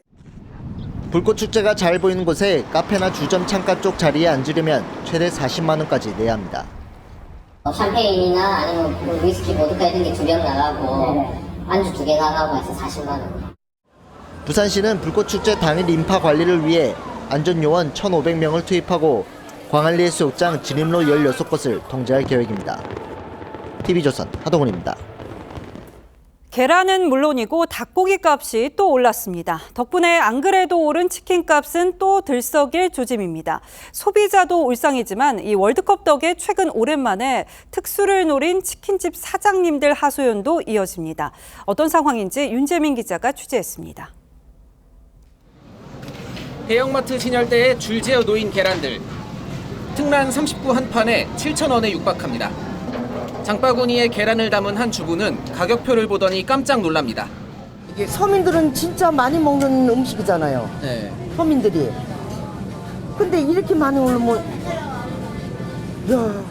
불꽃 축제가 잘 보이는 곳에 카페나 주점 창가 쪽 자리에 앉으려면 최대 40만 원까지 내야 합니다. 샴페인이나 아니면 위스키, 보드카 이런 게 2병 나가고 안주 2개 나가고 해서 40만 원. 부산시는 불꽃축제 당일 인파 관리를 위해 안전요원 1,500명을 투입하고 광안리해수욕장 진입로 16곳을 통제할 계획입니다. TV조선 하동훈입니다. 계란은 물론이고 닭고기 값이 또 올랐습니다. 덕분에 안 그래도 오른 치킨 값은 또 들썩일 조짐입니다. 소비자도 울상이지만 이 월드컵 덕에 최근 오랜만에 특수를 노린 치킨집 사장님들 하소연도 이어집니다. 어떤 상황인지 윤재민 기자가 취재했습니다. 대형마트 진열대에 줄지어 놓인 계란들. 특란 39 한 판에 7,000원에 육박합니다. 장바구니에 계란을 담은 한 주부는 가격표를 보더니 깜짝 놀랍니다. 이게 서민들은 진짜 많이 먹는 음식이잖아요. 네. 서민들이. 근데 이렇게 많이 오르면 야.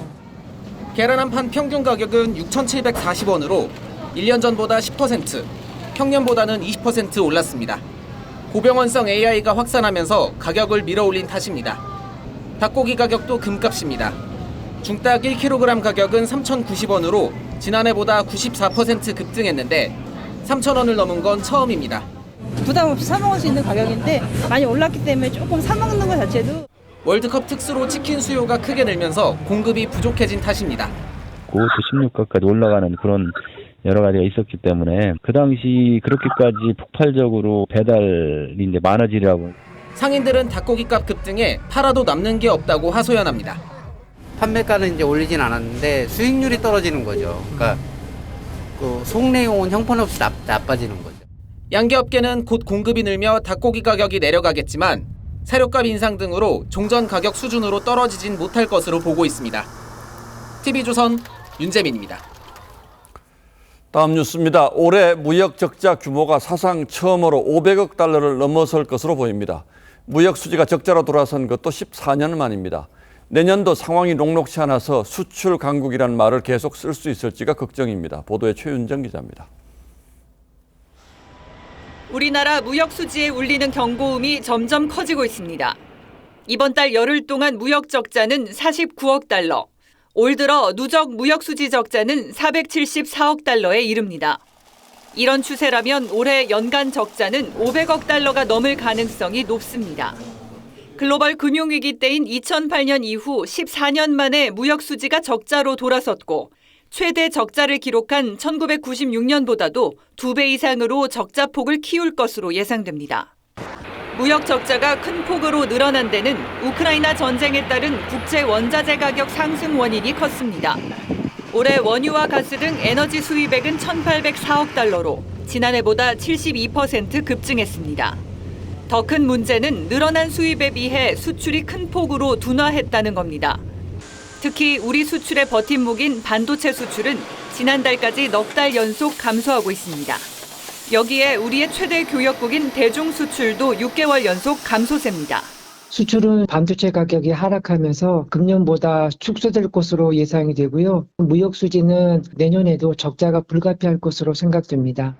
계란 한 판 평균 가격은 6,740원으로 1년 전보다 10%, 평년보다는 20% 올랐습니다. 고병원성 AI가 확산하면서 가격을 밀어올린 탓입니다. 닭고기 가격도 금값입니다. 중닭 1kg 가격은 3,090원으로 지난해보다 94% 급등했는데 3,000원을 넘은 건 처음입니다. 부담 없이 사 먹을 수 있는 가격인데 많이 올랐기 때문에 조금 사 먹는 것 자체도. 월드컵 특수로 치킨 수요가 크게 늘면서 공급이 부족해진 탓입니다. 고수 16가까지 올라가는 그런 여러 가지가 있었기 때문에 그 당시 그렇게까지 폭발적으로 배달이 이제 많아지려고. 상인들은 닭고기 값 급등에 팔아도 남는 게 없다고 하소연합니다. 판매가는 이제 올리진 않았는데 수익률이 떨어지는 거죠. 그러니까 그 속내용은 형편없이 나빠지는 거죠. 양계업계는 곧 공급이 늘며 닭고기 가격이 내려가겠지만 사료값 인상 등으로 종전 가격 수준으로 떨어지진 못할 것으로 보고 있습니다. TV조선 윤재민입니다. 다음 뉴스입니다. 올해 무역 적자 규모가 사상 처음으로 500억 달러를 넘어설 것으로 보입니다. 무역 수지가 적자로 돌아선 것도 14년 만입니다. 내년도 상황이 녹록치 않아서 수출 강국이라는 말을 계속 쓸 수 있을지가 걱정입니다. 보도에 최윤정 기자입니다. 우리나라 무역 수지에 울리는 경고음이 점점 커지고 있습니다. 이번 달 열흘 동안 무역 적자는 49억 달러, 올 들어 누적 무역 수지 적자는 474억 달러에 이릅니다. 이런 추세라면 올해 연간 적자는 500억 달러가 넘을 가능성이 높습니다. 글로벌 금융위기 때인 2008년 이후 14년 만에 무역 수지가 적자로 돌아섰고 최대 적자를 기록한 1996년보다도 2배 이상으로 적자폭을 키울 것으로 예상됩니다. 무역 적자가 큰 폭으로 늘어난 데는 우크라이나 전쟁에 따른 국제 원자재 가격 상승 원인이 컸습니다. 올해 원유와 가스 등 에너지 수입액은 1,804억 달러로 지난해보다 72% 급증했습니다. 더 큰 문제는 늘어난 수입에 비해 수출이 큰 폭으로 둔화했다는 겁니다. 특히 우리 수출의 버팀목인 반도체 수출은 지난달까지 넉 달 연속 감소하고 있습니다. 여기에 우리의 최대 교역국인 대중 수출도 6개월 연속 감소세입니다. 수출은 반도체 가격이 하락하면서 금년보다 축소될 것으로 예상이 되고요. 무역 수지는 내년에도 적자가 불가피할 것으로 생각됩니다.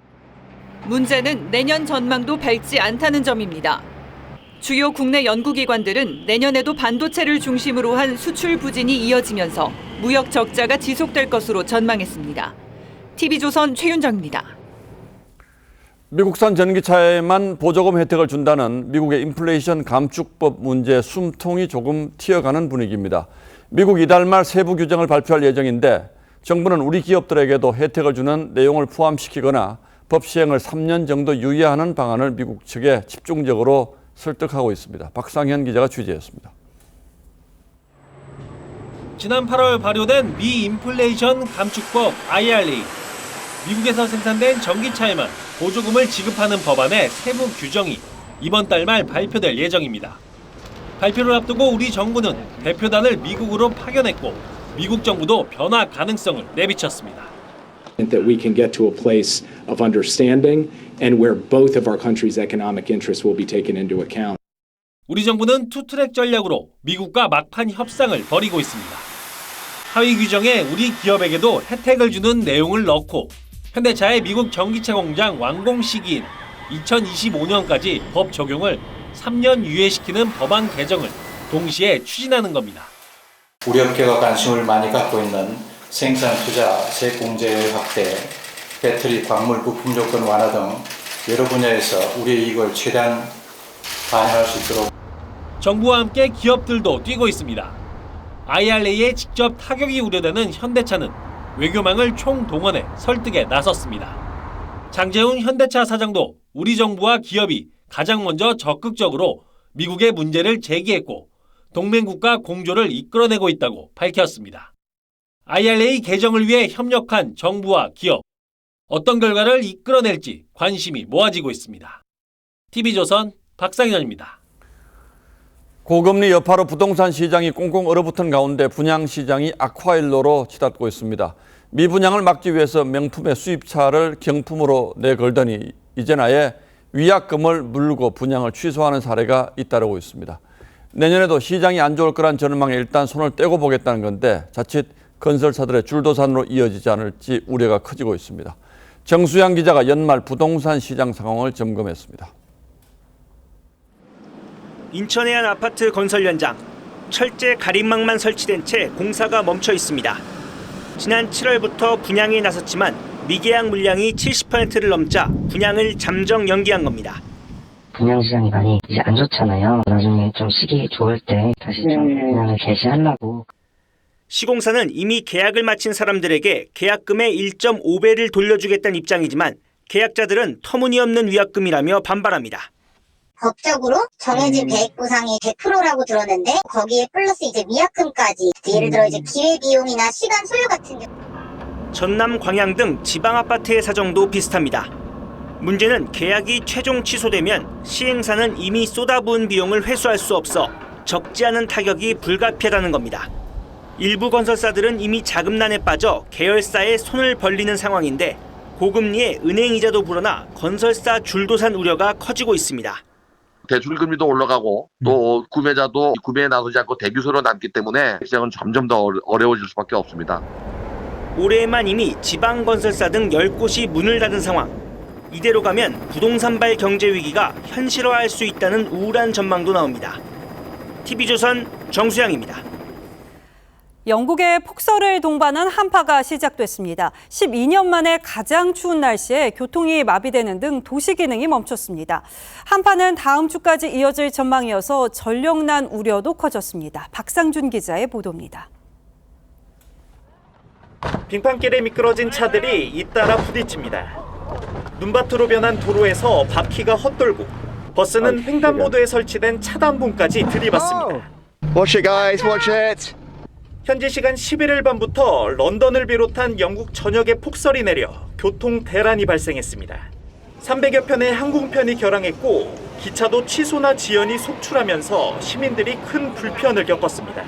문제는 내년 전망도 밝지 않다는 점입니다. 주요 국내 연구기관들은 내년에도 반도체를 중심으로 한 수출 부진이 이어지면서 무역 적자가 지속될 것으로 전망했습니다. TV조선 최윤정입니다. 미국산 전기차에만 보조금 혜택을 준다는 미국의 인플레이션 감축법 문제 숨통이 조금 튀어가는 분위기입니다. 미국 이달 말 세부 규정을 발표할 예정인데 정부는 우리 기업들에게도 혜택을 주는 내용을 포함시키거나 법 시행을 3년 정도 유예하는 방안을 미국 측에 집중적으로 설득하고 있습니다. 박상현 기자가 취재했습니다. 지난 8월 발효된 미 인플레이션 감축법 IRA. 미국에서 생산된 전기차에만 보조금을 지급하는 법안의 세부 규정이 이번 달 말 발표될 예정입니다. 발표를 앞두고 우리 정부는 대표단을 미국으로 파견했고 미국 정부도 변화 가능성을 내비쳤습니다. That we can get to a place of understanding and where both of our countries' economic interests will be taken into account. 우리 정부는 투트랙 전략으로 미국과 막판 협상을 벌이고 있습니다. 하위 규정에 우리 기업에게도 혜택을 주는 내용을 넣고 현대차의 미국 전기차 공장 완공 시기인 2025년까지 법 적용을 3년 유예시키는 법안 개정을 동시에 추진하는 겁니다. 우리 업계가 관심을 많이 갖고 있는 생산 투자, 세공제 확대, 배터리 광물 부품 조건 완화 등 여러 분야에서 우리의 이익을 최대한 반영할 수 있도록 정부와 함께 기업들도 뛰고 있습니다. IRA에 직접 타격이 우려되는 현대차는 외교망을 총동원해 설득에 나섰습니다. 장재훈 현대차 사장도 우리 정부와 기업이 가장 먼저 적극적으로 미국의 문제를 제기했고 동맹국가 공조를 이끌어내고 있다고 밝혔습니다. IRA 개정을 위해 협력한 정부와 기업, 어떤 결과를 이끌어낼지 관심이 모아지고 있습니다. TV조선 박상현입니다. 고금리 여파로 부동산 시장이 꽁꽁 얼어붙은 가운데 분양 시장이 악화일로로 치닫고 있습니다. 미분양을 막기 위해서 명품의 수입차를 경품으로 내걸더니 이젠 아예 위약금을 물고 분양을 취소하는 사례가 잇따르고 있습니다. 내년에도 시장이 안 좋을 거란 전망에 일단 손을 떼고 보겠다는 건데 자칫 건설사들의 줄도산으로 이어지지 않을지 우려가 커지고 있습니다. 정수양 기자가 연말 부동산 시장 상황을 점검했습니다. 인천의 한 아파트 건설 현장. 철제 가림막만 설치된 채 공사가 멈춰 있습니다. 지난 7월부터 분양에 나섰지만 미계약 물량이 70%를 넘자 분양을 잠정 연기한 겁니다. 분양 시장이 많이 이제 안 좋잖아요. 나중에 좀 시기 좋을 때 다시 좀 분양을 개시하려고. 시공사는 이미 계약을 마친 사람들에게 계약금의 1.5배를 돌려주겠다는 입장이지만 계약자들은 터무니없는 위약금이라며 반발합니다. 법적으로 정해진 계획 보상이 100%라고 들었는데 거기에 플러스 이제 위약금까지 예를 들어 이제 기회비용이나 시간 소요 같은 경우. 전남 광양 등 지방 아파트의 사정도 비슷합니다. 문제는 계약이 최종 취소되면 시행사는 이미 쏟아부은 비용을 회수할 수 없어 적지 않은 타격이 불가피하다는 겁니다. 일부 건설사들은 이미 자금난에 빠져 계열사에 손을 벌리는 상황인데 고금리에 은행 이자도 불어나 건설사 줄도산 우려가 커지고 있습니다. 대출금리도 올라가고 또 구매자도 구매에 나서지 않고 대규소로 남기 때문에 시장은 점점 더 어려워질 수밖에 없습니다. 올해에만 이미 지방 건설사 등 10곳이 문을 닫은 상황. 이대로 가면 부동산발 경제 위기가 현실화할 수 있다는 우울한 전망도 나옵니다. TV조선 정수양입니다. 영국의 폭설을 동반한 한파가 시작됐습니다. 12년 만에 가장 추운 날씨에 교통이 마비되는 등 도시 기능이 멈췄습니다. 한파는 다음 주까지 이어질 전망이어서 전력난 우려도 커졌습니다. 박상준 기자의 보도입니다. 빙판길에 미끄러진 차들이 잇따라 부딪힙니다. 눈밭으로 변한 도로에서 바퀴가 헛돌고 버스는 횡단보도에 설치된 차단봉까지 들이받습니다. Watch it, guys. Watch it. 현지 시간 11일 밤부터 런던을 비롯한 영국 전역에 폭설이 내려 교통 대란이 발생했습니다. 300여 편의 항공편이 결항했고 기차도 취소나 지연이 속출하면서 시민들이 큰 불편을 겪었습니다.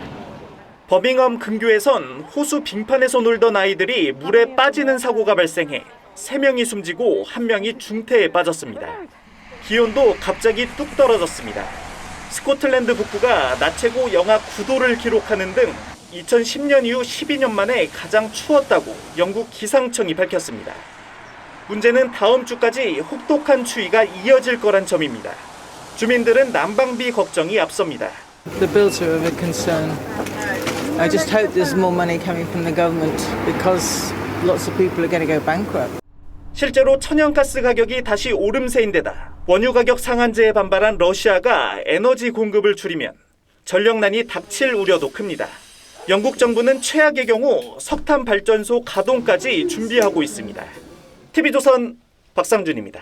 버밍엄 근교에선 호수 빙판에서 놀던 아이들이 물에 빠지는 사고가 발생해 3명이 숨지고 1명이 중태에 빠졌습니다. 기온도 갑자기 뚝 떨어졌습니다. 스코틀랜드 북부가 낮 최고 영하 9도를 기록하는 등 2010년 이후 12년 만에 가장 추웠다고 영국 기상청이 밝혔습니다. 문제는 다음 주까지 혹독한 추위가 이어질 거란 점입니다. 주민들은 난방비 걱정이 앞섭니다. The bills are of a concern. I just hope there's more money coming from the government because lots of people are going to go bankrupt. 실제로 천연가스 가격이 다시 오름세인데다 원유 가격 상한제에 반발한 러시아가 에너지 공급을 줄이면 전력난이 닥칠 우려도 큽니다. 영국 정부는 최악의 경우 석탄 발전소 가동까지 준비하고 있습니다. TV조선 박상준입니다.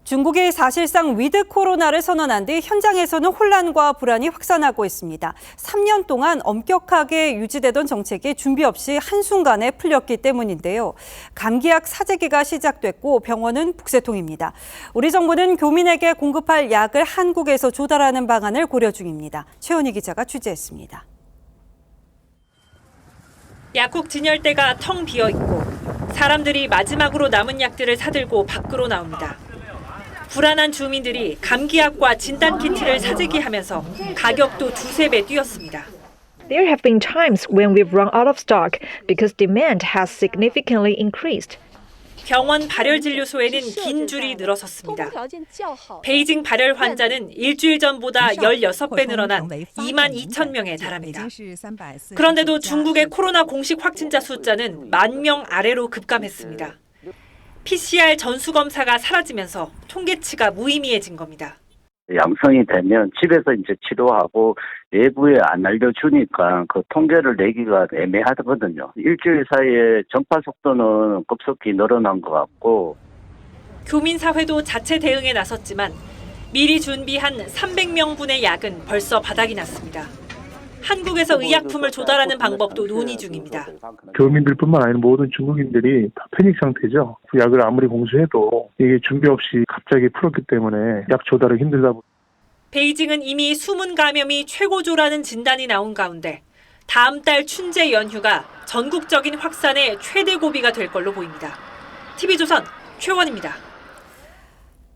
중국이 사실상 위드 코로나를 선언한 뒤 현장에서는 혼란과 불안이 확산하고 있습니다. 3년 동안 엄격하게 유지되던 정책이 준비 없이 한순간에 풀렸기 때문인데요. 감기약 사재기가 시작됐고 병원은 북새통입니다. 우리 정부는 교민에게 공급할 약을 한국에서 조달하는 방안을 고려 중입니다. 최원희 기자가 취재했습니다. 약국 진열대가 텅 비어 있고 사람들이 마지막으로 남은 약들을 사들고 밖으로 나옵니다. 불안한 주민들이 감기약과 진단키트를 사재기하면서 가격도 두세 배 뛰었습니다. There have been times when we've run out of stock because demand has significantly increased. 병원 발열진료소에는 긴 줄이 늘어섰습니다. 베이징 발열 환자는 일주일 전보다 16배 늘어난 2만 2천 명에 달합니다. 그런데도 중국의 코로나 공식 확진자 숫자는 1만 명 아래로 급감했습니다. PCR 전수검사가 사라지면서 통계치가 무의미해진 겁니다. 양성이 되면 집에서 이제 치료하고 외부에 안 알려주니까 그 통계를 내기가 애매하거든요. 일주일 사이에 전파 속도는 급속히 늘어난 것 같고. 교민사회도 자체 대응에 나섰지만 미리 준비한 300명분의 약은 벌써 바닥이 났습니다. 한국에서 의약품을 조달하는 방법도 논의 중입니다. 교민들뿐만 아니라 모든 중국인들이 다 패닉 상태죠. 약을 아무리 공수해도 이게 준비 없이 갑자기 풀었기 때문에 약 조달이 힘들다. 베이징은 이미 숨은 감염이 최고조라는 진단이 나온 가운데 다음 달 춘제 연휴가 전국적인 확산의 최대 고비가 될 걸로 보입니다. TV조선 최원입니다.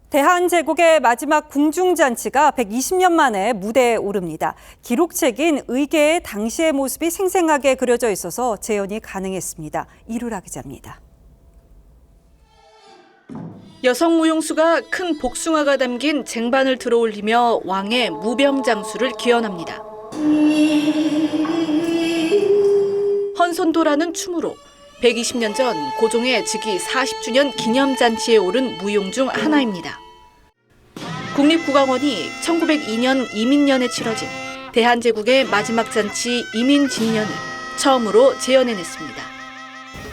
대한제국의 마지막 궁중잔치가 120년 만에 무대에 오릅니다. 기록책인 의계의 당시의 모습이 생생하게 그려져 있어서 재현이 가능했습니다. 이루라 기자입니다. 여성 무용수가 큰 복숭아가 담긴 쟁반을 들어올리며 왕의 무병장수를 기원합니다. 헌손도라는 춤으로 120년 전 고종의 즉위 40주년 기념잔치에 오른 무용 중 하나입니다. 국립국악원이 1902년 이민년에 치러진 대한제국의 마지막 잔치 이민진년을 처음으로 재현해냈습니다.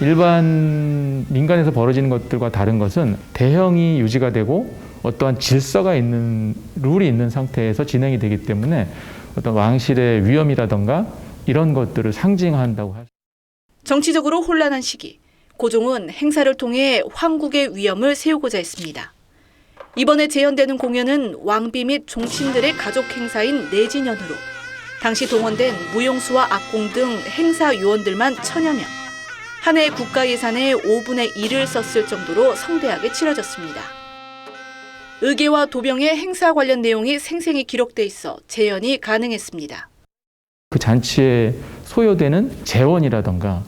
일반 민간에서 벌어지는 것들과 다른 것은 대형이 유지가 되고 어떠한 질서가 있는 룰이 있는 상태에서 진행이 되기 때문에 어떤 왕실의 위엄이라든가 이런 것들을 상징한다고 할 수 있습니다. 정치적으로 혼란한 시기, 고종은 행사를 통해 황국의 위엄을 세우고자 했습니다. 이번에 재현되는 공연은 왕비 및 종친들의 가족 행사인 내진연으로 당시 동원된 무용수와 악공 등 행사 요원들만 1000여 명, 한 해 국가 예산의 5분의 1을 썼을 정도로 성대하게 치러졌습니다. 의계와 도병의 행사 관련 내용이 생생히 기록돼 있어 재현이 가능했습니다. 그 잔치에 소요되는 재원이라든가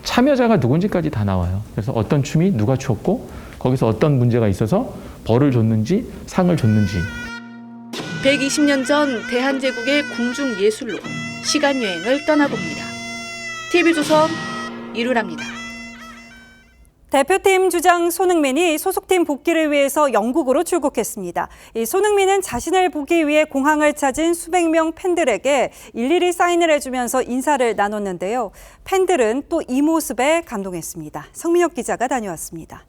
참여자가 누군지까지 다 나와요. 그래서 어떤 춤이 누가 췄고 거기서 어떤 문제가 있어서 벌을 줬는지 상을 줬는지. 120년 전 대한제국의 궁중예술로 시간여행을 떠나봅니다. TV조선 이루랍니다. 대표팀 주장 손흥민이 소속팀 복귀를 위해서 영국으로 출국했습니다. 이 손흥민은 자신을 보기 위해 공항을 찾은 수백 명 팬들에게 일일이 사인을 해주면서 인사를 나눴는데요. 팬들은 또 이 모습에 감동했습니다. 성민혁 기자가 다녀왔습니다.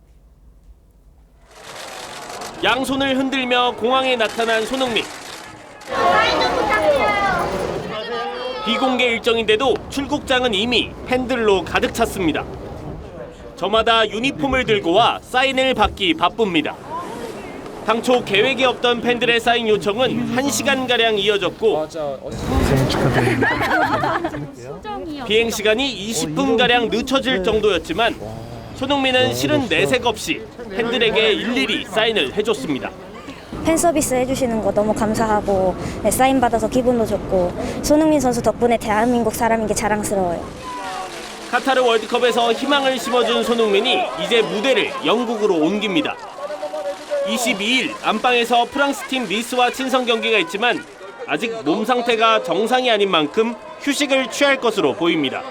양손을 흔들며 공항에 나타난 손흥민. 비공개 일정인데도 출국장은 이미 팬들로 가득 찼습니다. 저마다 유니폼을 들고 와 사인을 받기 바쁩니다. 당초 계획이 없던 팬들의 사인 요청은 1시간가량 이어졌고 비행 시간이 20분가량 늦춰질 정도였지만 손흥민은 실은 내색 없이 팬들에게 일일이 사인을 해줬습니다. 팬 서비스 해주시는 거 너무 감사하고 사인 받아서 기분도 좋고 손흥민 선수 덕분에 대한민국 사람인 게 자랑스러워요. 카타르 월드컵에서 희망을 심어준 손흥민이 이제 무대를 영국으로 옮깁니다. 22일 안방에서 프랑스팀 니스와 친선 경기가 있지만 아직 몸 상태가 정상이 아닌 만큼 휴식을 취할 것으로 보입니다.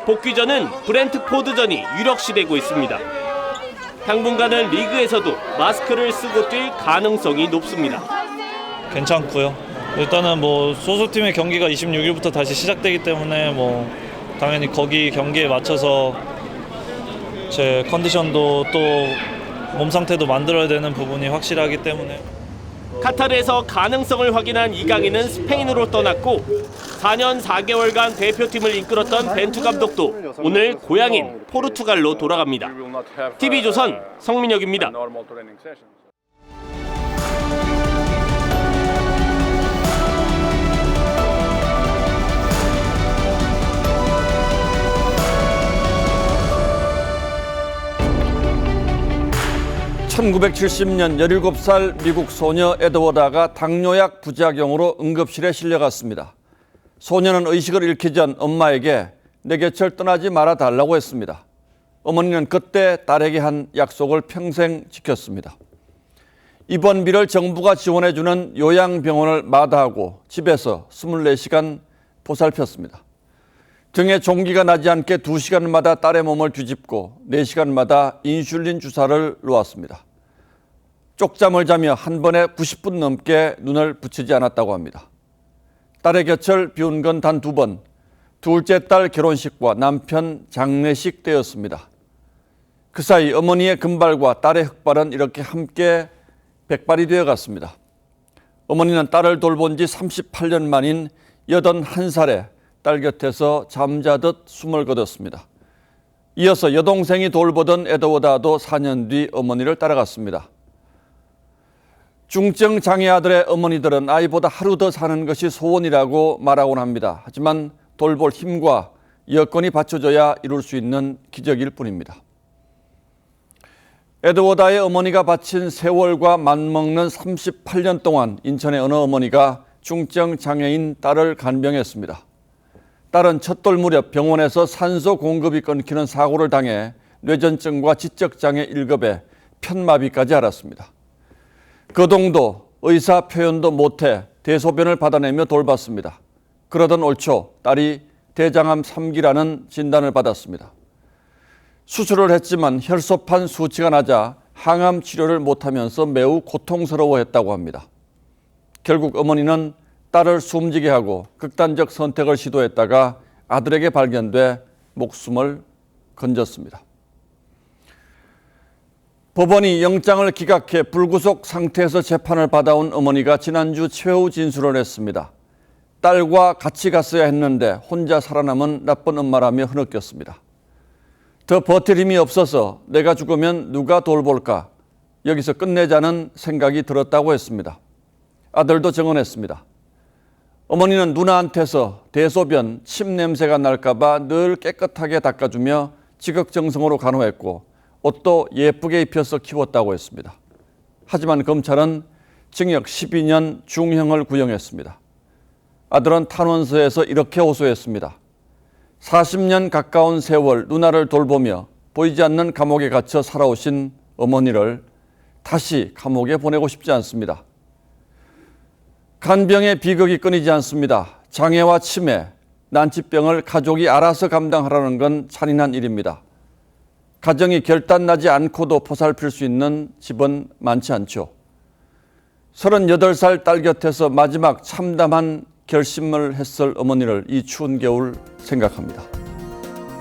복귀전은 브렌트포드전이 유력시되고 있습니다. 당분간은 리그에서도 마스크를 쓰고 뛸 가능성이 높습니다. 괜찮고요. 일단은 소속팀의 경기가 26일부터 다시 시작되기 때문에 당연히 거기 경기에 맞춰서 제 컨디션도 또 몸 상태도 만들어야 되는 부분이 확실하기 때문에. 카타르에서 가능성을 확인한 이강인은 스페인으로 떠났고 4년 4개월간 대표팀을 이끌었던 벤투 감독도 오늘 고향인 포르투갈로 돌아갑니다. TV조선 성민혁입니다. (1970년) 17살 미국 소녀 에드워드가 당뇨약 부작용으로 응급실에 실려갔습니다. 소녀는 의식을 잃기 전 엄마에게 내 곁을 떠나지 말아달라고 했습니다. 어머니는 그때 딸에게 한 약속을 평생 지켰습니다. 입원비를 정부가 지원해주는 요양병원을 마다하고 집에서 24시간 보살폈습니다. 등에 종기가 나지 않게 2시간마다 딸의 몸을 뒤집고 4시간마다 인슐린 주사를 놓았습니다. 쪽잠을 자며 한 번에 90분 넘게 눈을 붙이지 않았다고 합니다. 딸의 곁을 비운 건 단 2번, 둘째 딸 결혼식과 남편 장례식 때였습니다. 그 사이 어머니의 금발과 딸의 흑발은 이렇게 함께 백발이 되어갔습니다. 어머니는 딸을 돌본 지 38년 만인 81살에 딸 곁에서 잠자듯 숨을 거뒀습니다. 이어서 여동생이 돌보던 에드워드도 4년 뒤 어머니를 따라갔습니다. 중증 장애 아들의 어머니들은 아이보다 하루 더 사는 것이 소원이라고 말하곤 합니다. 하지만 돌볼 힘과 여건이 받쳐줘야 이룰 수 있는 기적일 뿐입니다. 에드워드의 어머니가 바친 세월과 맞먹는 38년 동안 인천의 어느 어머니가 중증 장애인 딸을 간병했습니다. 딸은 첫돌 무렵 병원에서 산소 공급이 끊기는 사고를 당해 뇌전증과 지적장애 1급에 편마비까지 앓았습니다. 거동도 의사 표현도 못해 대소변을 받아내며 돌봤습니다. 그러던 올 초 딸이 대장암 3기라는 진단을 받았습니다. 수술을 했지만 혈소판 수치가 낮아 항암 치료를 못하면서 매우 고통스러워했다고 합니다. 결국 어머니는 딸을 숨지게 하고 극단적 선택을 시도했다가 아들에게 발견돼 목숨을 건졌습니다. 법원이 영장을 기각해 불구속 상태에서 재판을 받아온 어머니가 지난주 최후 진술을 했습니다. 딸과 같이 갔어야 했는데 혼자 살아남은 나쁜 엄마라며 흐느꼈습니다. 더 버틸 힘이 없어서 내가 죽으면 누가 돌볼까? 여기서 끝내자는 생각이 들었다고 했습니다. 아들도 증언했습니다. 어머니는 누나한테서 대소변, 침 냄새가 날까 봐 늘 깨끗하게 닦아주며 지극정성으로 간호했고 옷도 예쁘게 입혀서 키웠다고 했습니다. 하지만 검찰은 징역 12년 중형을 구형했습니다. 아들은 탄원서에서 이렇게 호소했습니다. 40년 가까운 세월 누나를 돌보며 보이지 않는 감옥에 갇혀 살아오신 어머니를 다시 감옥에 보내고 싶지 않습니다. 간병의 비극이 끊이지 않습니다. 장애와 치매, 난치병을 가족이 알아서 감당하라는 건 잔인한 일입니다. 가정이 결단나지 않고도 보살필 수 있는 집은 많지 않죠. 38살 딸 곁에서 마지막 참담한 결심을 했을 어머니를 이 추운 겨울 생각합니다.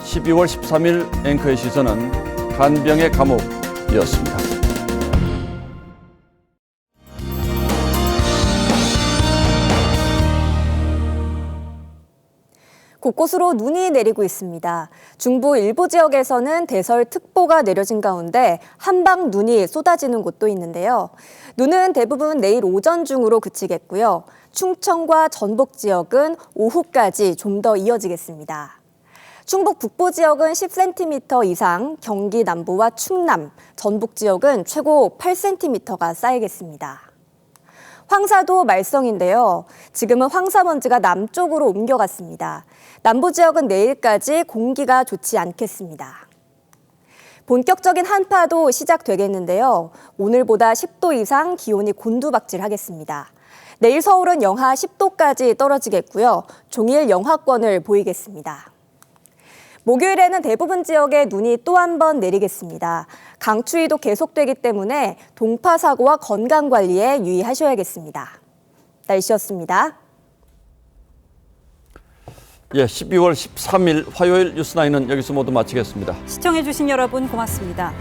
12월 13일 앵커의 시선은 간병의 감옥이었습니다. 곳곳으로 눈이 내리고 있습니다. 중부 일부 지역에서는 대설특보가 내려진 가운데 한방 눈이 쏟아지는 곳도 있는데요. 눈은 대부분 내일 오전 중으로 그치겠고요. 충청과 전북 지역은 오후까지 좀 더 이어지겠습니다. 충북 북부 지역은 10cm 이상, 경기 남부와 충남, 전북 지역은 최고 8cm가 쌓이겠습니다. 황사도 말썽인데요. 지금은 황사먼지가 남쪽으로 옮겨갔습니다. 남부 지역은 내일까지 공기가 좋지 않겠습니다. 본격적인 한파도 시작되겠는데요. 오늘보다 10도 이상 기온이 곤두박질하겠습니다. 내일 서울은 영하 10도까지 떨어지겠고요. 종일 영하권을 보이겠습니다. 목요일에는 대부분 지역에 눈이 또 한 번 내리겠습니다. 강추위도 계속되기 때문에 동파 사고와 건강 관리에 유의하셔야겠습니다. 날씨였습니다. 예, 12월 13일 화요일 뉴스9는 여기서 모두 마치겠습니다. 시청해주신 여러분 고맙습니다.